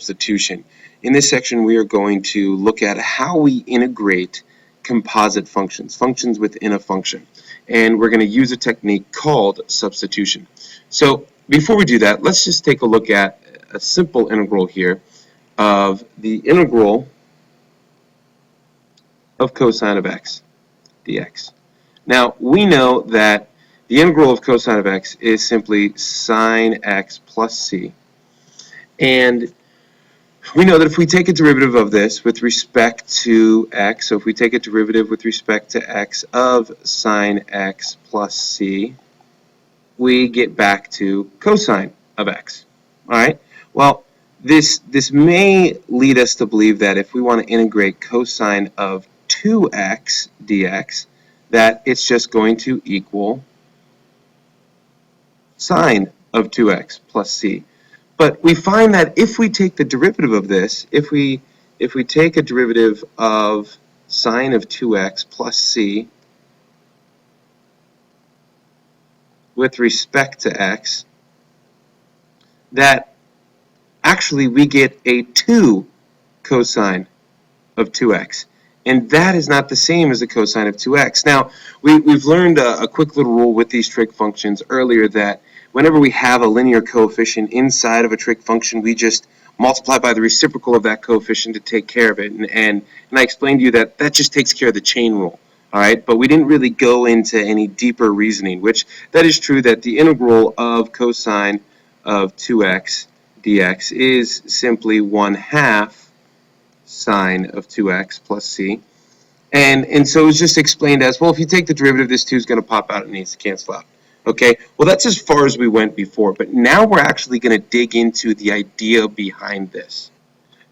substitution. In this section, we are going to look at how we integrate composite functions, functions within a function. And we're going to use a technique called substitution. So before we do that, let's just take a look at a simple integral here of the integral of cosine of x dx. Now, we know that the integral of cosine of x is simply sine x plus c. And we know that if we take a derivative of this with respect to x, so if we take a derivative with respect to x of sine x plus c, we get back to cosine of x. All right? Well, this may lead us to believe that if we want to integrate cosine of 2x dx, that it's just going to equal sine of 2x plus c. But we find that if we take the derivative of this, if we take a derivative of sine of 2x plus c with respect to x, that actually we get a 2 cosine of 2x. And that is not the same as the cosine of 2x. Now, we've learned a quick little rule with these trig functions earlier that whenever we have a linear coefficient inside of a trig function, we just multiply by the reciprocal of that coefficient to take care of it. And I explained to you that that just takes care of the chain rule. All right, but we didn't really go into any deeper reasoning, which that is true that the integral of cosine of 2x dx is simply 1/2 sine of 2x plus c. And so it was just explained as, well, if you take the derivative, this 2 is going to pop out and it needs to cancel out. Okay, well, that's as far as we went before, but now we're actually going to dig into the idea behind this.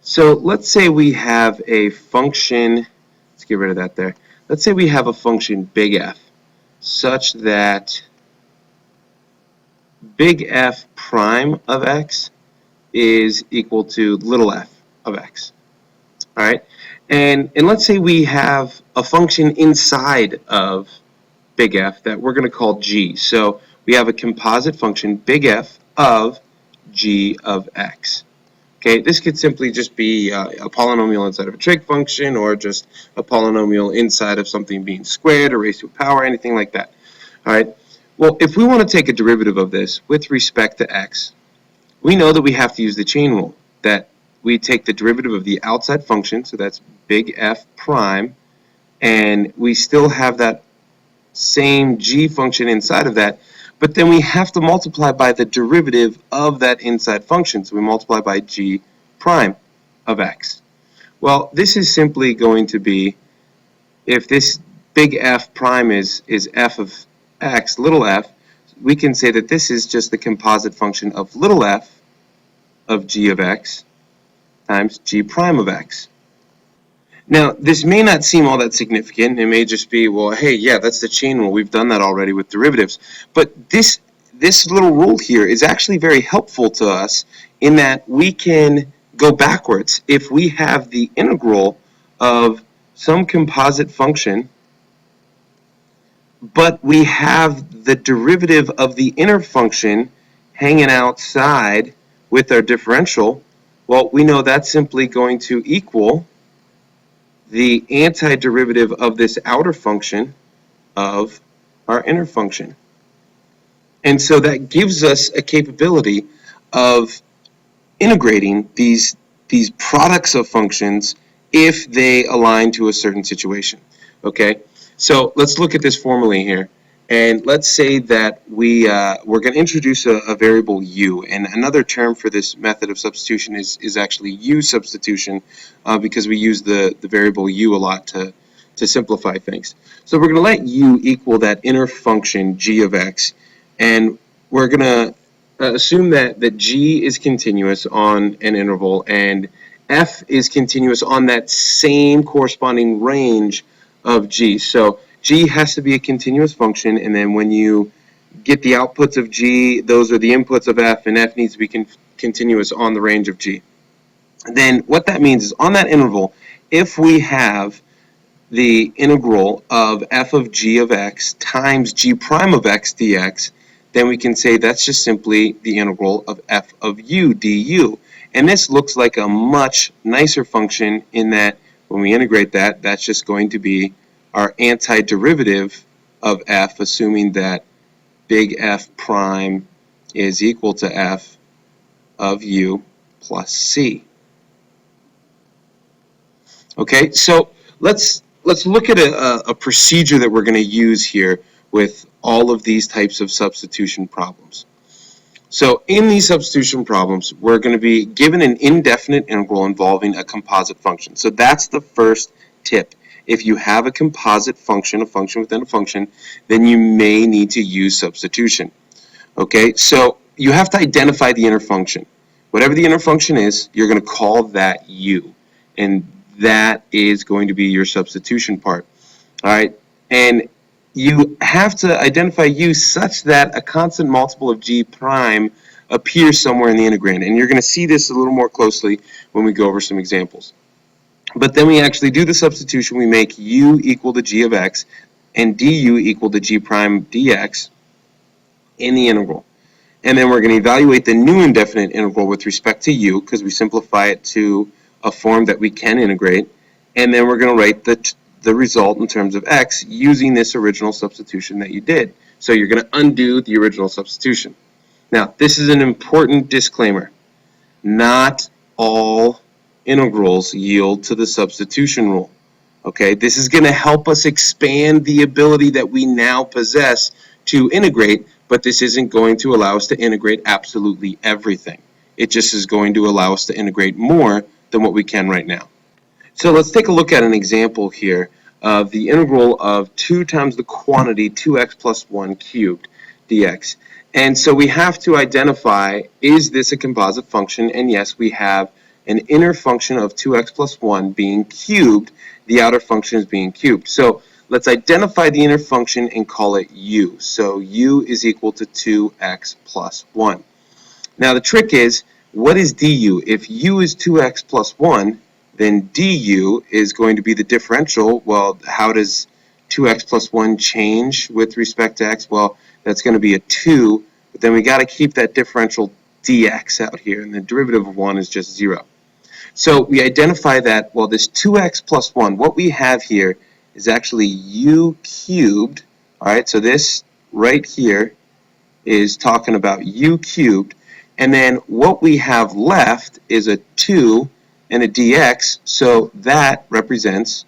So let's say we have a function, let's get rid of that there. Let's say we have a function big F such that big F prime of x is equal to little f of x. All right, and let's say we have a function inside of big F that we're going to call g. So we have a composite function big F of g of x. Okay, this could simply just be a polynomial inside of a trig function, or just a polynomial inside of something being squared or raised to a power, anything like that. All right, well, if we want to take a derivative of this with respect to x, we know that we have to use the chain rule, that we take the derivative of the outside function, so that's big F prime, and we still have that same g function inside of that, but then we have to multiply by the derivative of that inside function, so we multiply by g prime of x. Well, this is simply going to be, if this big F prime is f of x, little f, we can say that this is just the composite function of little f of g of x times g prime of x. Now, this may not seem all that significant. It may just be, well, hey, yeah, that's the chain rule. We've done that already with derivatives. But this little rule here is actually very helpful to us in that we can go backwards. If we have the integral of some composite function, but we have the derivative of the inner function hanging outside with our differential, well, we know that's simply going to equal the antiderivative of this outer function of our inner function. And so that gives us a capability of integrating these products of functions if they align to a certain situation. Okay, so let's look at this formally here. And let's say that we're going to introduce a variable u, and another term for this method of substitution is actually u substitution, because we use the variable u a lot to simplify things. So we're going to let u equal that inner function g of x, and we're going to assume that g is continuous on an interval and f is continuous on that same corresponding range of g. So g has to be a continuous function, and then when you get the outputs of g, those are the inputs of f, and f needs to be continuous on the range of g. And then what that means is on that interval, if we have the integral of f of g of x times g prime of x dx, then we can say that's just simply the integral of f of u du. And this looks like a much nicer function in that when we integrate that, that's just going to be our antiderivative of f, assuming that big F prime is equal to f of u plus c. Okay, so let's look at a procedure that we're going to use here with all of these types of substitution problems. So in these substitution problems, we're going to be given an indefinite integral involving a composite function. So that's the first tip. If you have a composite function, a function within a function, then you may need to use substitution. Okay, so you have to identify the inner function. Whatever the inner function is, you're going to call that u. And that is going to be your substitution part. All right, and you have to identify u such that a constant multiple of g prime appears somewhere in the integrand. And you're going to see this a little more closely when we go over some examples. But then we actually do the substitution. We make u equal to g of x and du equal to g prime dx in the integral. And then we're going to evaluate the new indefinite integral with respect to u, because we simplify it to a form that we can integrate. And then we're going to write the result in terms of x using this original substitution that you did. So you're going to undo the original substitution. Now, this is an important disclaimer. Not all integrals yield to the substitution rule. Okay, this is going to help us expand the ability that we now possess to integrate, but this isn't going to allow us to integrate absolutely everything. It just is going to allow us to integrate more than what we can right now. So let's take a look at an example here of the integral of 2 times the quantity 2x plus 1 cubed dx. And so we have to identify, is this a composite function? And yes, we have an inner function of 2x plus 1 being cubed, the outer function is being cubed. So let's identify the inner function and call it u. So u is equal to 2x plus 1. Now the trick is, what is du? If u is 2x plus 1, then du is going to be the differential. Well, how does 2x plus 1 change with respect to x? Well, that's going to be a 2, but then we got to keep that differential dx out here, and the derivative of 1 is just 0. So we identify that, well, this 2x plus 1, what we have here is actually u cubed. All right, so this right here is talking about u cubed, and then what we have left is a 2 and a dx, so that represents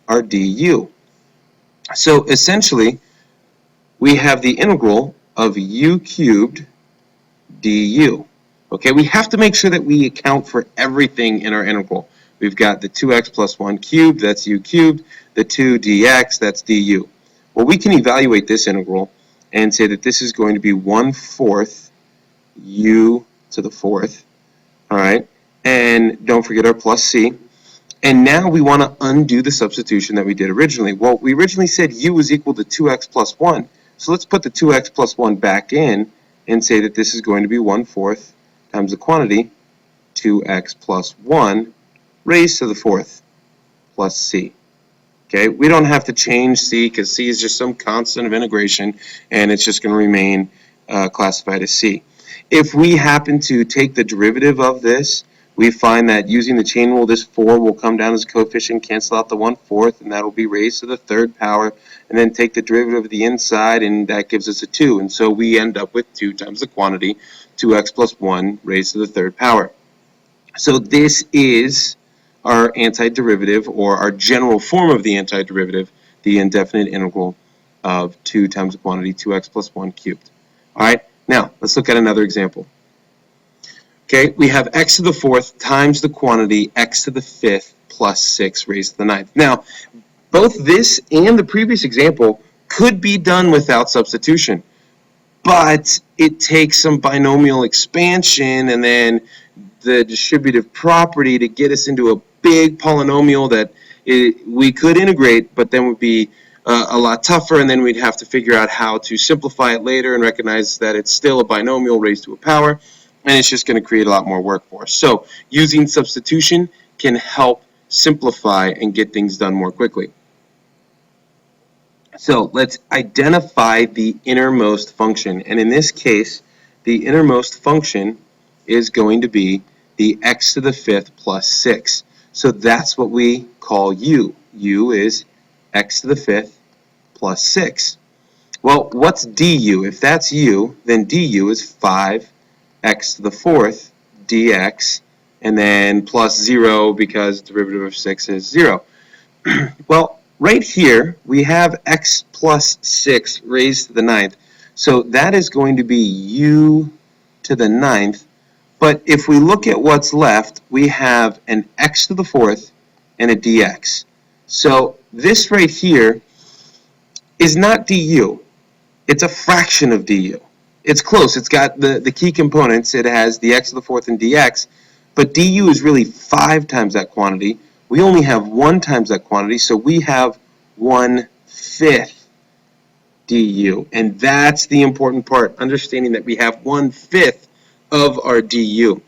our du. So essentially, we have the integral of u cubed du. Okay, we have to make sure that we account for everything in our integral. We've got the 2x plus 1 cubed, that's u cubed, the 2 dx, that's du. Well, we can evaluate this integral and say that this is going to be 1/4 u to the 4th, all right? And don't forget our plus c. And now we want to undo the substitution that we did originally. Well, we originally said u was equal to 2x plus 1. So let's put the 2x plus 1 back in and say that this is going to be 1/4 times the quantity 2x plus 1 raised to the 4th plus c. Okay, we don't have to change c because c is just some constant of integration and it's just going to remain classified as c. If we happen to take the derivative of this, we find that using the chain rule, this 4 will come down as a coefficient, cancel out the 1/4, and that will be raised to the 3rd power, and then take the derivative of the inside, and that gives us a 2. And so we end up with 2 times the quantity, 2x plus 1 raised to the 3rd power. So this is our antiderivative, or our general form of the antiderivative, the indefinite integral of 2 times the quantity 2x plus 1 cubed. All right, now let's look at another example. Okay, we have x to the 4th times the quantity x to the 5th plus 6 raised to the 9th. Now, both this and the previous example could be done without substitution, but it takes some binomial expansion and then the distributive property to get us into a big polynomial that we could integrate, but then would be a lot tougher, and then we'd have to figure out how to simplify it later and recognize that it's still a binomial raised to a power, and it's just going to create a lot more work for us. So using substitution can help simplify and get things done more quickly. So let's identify the innermost function, and in this case, the innermost function is going to be the x to the 5th plus 6. So that's what we call u. u is x to the 5th plus 6. Well, what's du? If that's u, then du is 5x to the 4th dx, and then plus 0 because derivative of 6 is 0. Well, right here, we have x plus 6 raised to the 9th. So that is going to be u to the 9th. But if we look at what's left, we have an x to the 4th and a dx. So this right here is not du. It's a fraction of du. It's close. It's got the key components. It has the x to the 4th and dx. But du is really 5 times that quantity. We only have 1 times that quantity, so we have 1/5 du. And that's the important part, understanding that we have 1/5 of our du.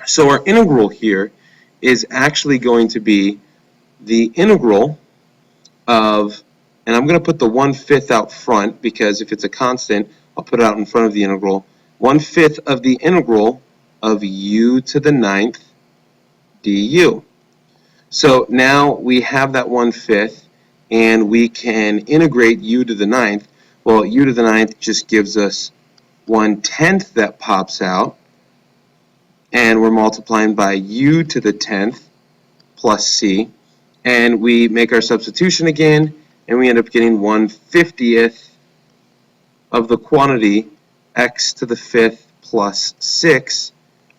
So our integral here is actually going to be the integral of, and I'm going to put the 1/5 out front because if it's a constant, I'll put it out in front of the integral. 1/5 of the integral of u to the 9th du. So now we have that 1/5 and we can integrate u to the 9th. Well, u to the 9th just gives us 1/10 that pops out, and we're multiplying by u to the 10th plus c, and we make our substitution again, and we end up getting 1/50th of the quantity x to the 5th plus 6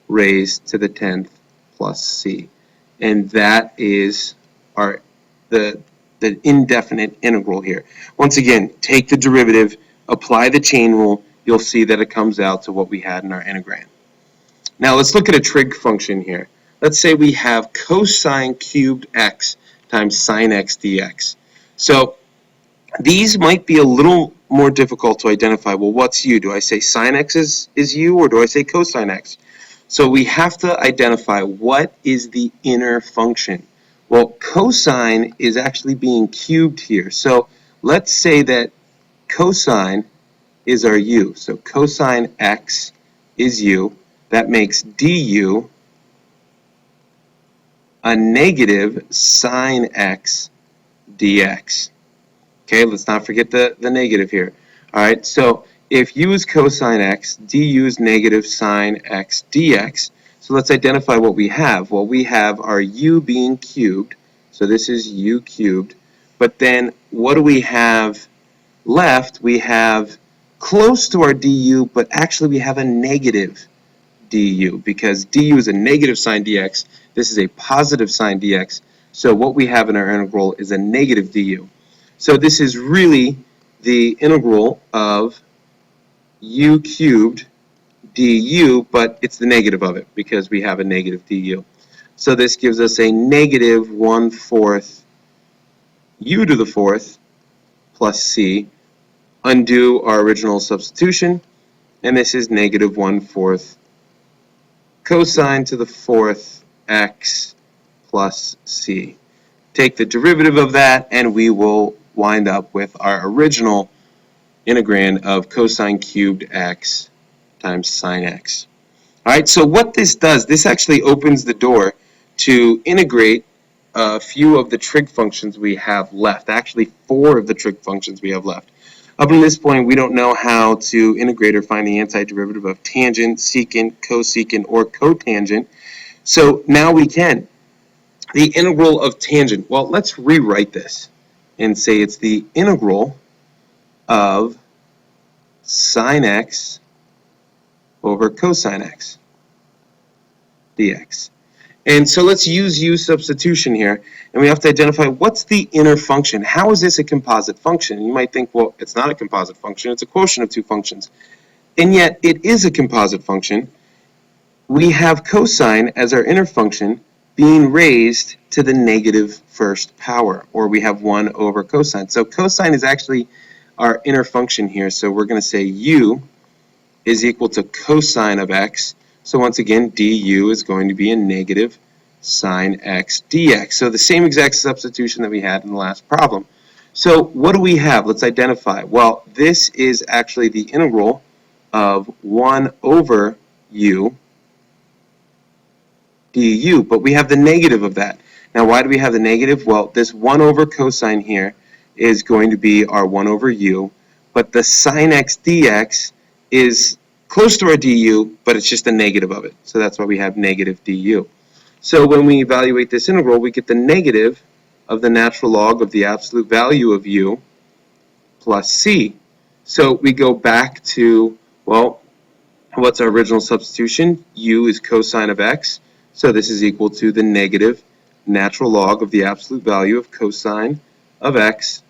raised to the 10th plus c. And that is the indefinite integral here. Once again, take the derivative, apply the chain rule, you'll see that it comes out to what we had in our integrand. Now let's look at a trig function here. Let's say we have cosine cubed x times sine x dx. So these might be a little more difficult to identify. Well, what's u? Do I say sine x is u, or do I say cosine x? So we have to identify what is the inner function. Well, cosine is actually being cubed here. So let's say that cosine is our u. So cosine x is u. That makes du a negative sine x dx. Okay, let's not forget the negative here. All right, so if u is cosine x, du is negative sine x dx. So let's identify what we have. Well, we have our u being cubed, so this is u cubed. But then what do we have left? We have close to our du, but actually we have a negative du, because du is a negative sine dx. This is a positive sine dx. So what we have in our integral is a negative du. So this is really the integral of u cubed du, but it's the negative of it because we have a negative du. So this gives us a negative 1/4 u to the 4th plus c. Undo our original substitution, and this is negative 1/4 cosine to the 4th x plus c. Take the derivative of that, and we will wind up with our original integrand of cosine cubed x times sine x. All right, so what this does, this actually opens the door to integrate a few of the trig functions we have left. Actually, 4 of the trig functions we have left. Up to this point, we don't know how to integrate or find the antiderivative of tangent, secant, cosecant, or cotangent. So now we can. The integral of tangent. Well, let's rewrite this and say it's the integral of sine x over cosine x dx. And so let's use u substitution here, and we have to identify what's the inner function. How is this a composite function? And you might think, well, it's not a composite function, it's a quotient of 2 functions. And yet it is a composite function. We have cosine as our inner function being raised to the negative first power, or we have 1 over cosine. So cosine is actually our inner function here, so we're going to say u is equal to cosine of x. So once again, du is going to be a negative sine x dx. So the same exact substitution that we had in the last problem. So what do we have? Let's identify. Well, this is actually the integral of 1 over u, du, but we have the negative of that. Now, why do we have the negative? Well, this 1 over cosine here is going to be our 1 over u, but the sine x dx is close to our du, but it's just a negative of it. So that's why we have negative du. So when we evaluate this integral, we get the negative of the natural log of the absolute value of u plus c. So we go back to, well, what's our original substitution? U is cosine of x, so this is equal to the negative natural log of the absolute value of cosine of x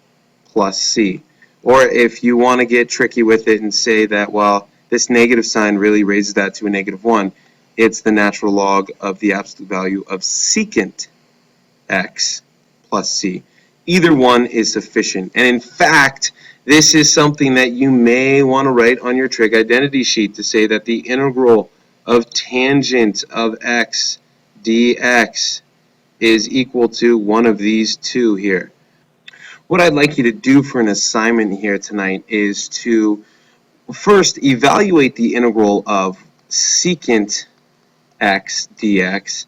plus c. Or if you want to get tricky with it and say that, well, this negative sign really raises that to a negative 1, it's the natural log of the absolute value of secant x plus c. Either one is sufficient. And in fact, this is something that you may want to write on your trig identity sheet to say that the integral of tangent of x dx is equal to one of these two here. What I'd like you to do for an assignment here tonight is to first evaluate the integral of secant x dx,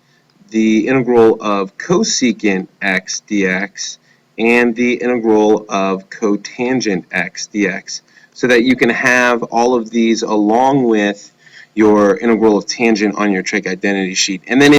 the integral of cosecant x dx, and the integral of cotangent x dx, so that you can have all of these along with your integral of tangent on your trig identity sheet. And then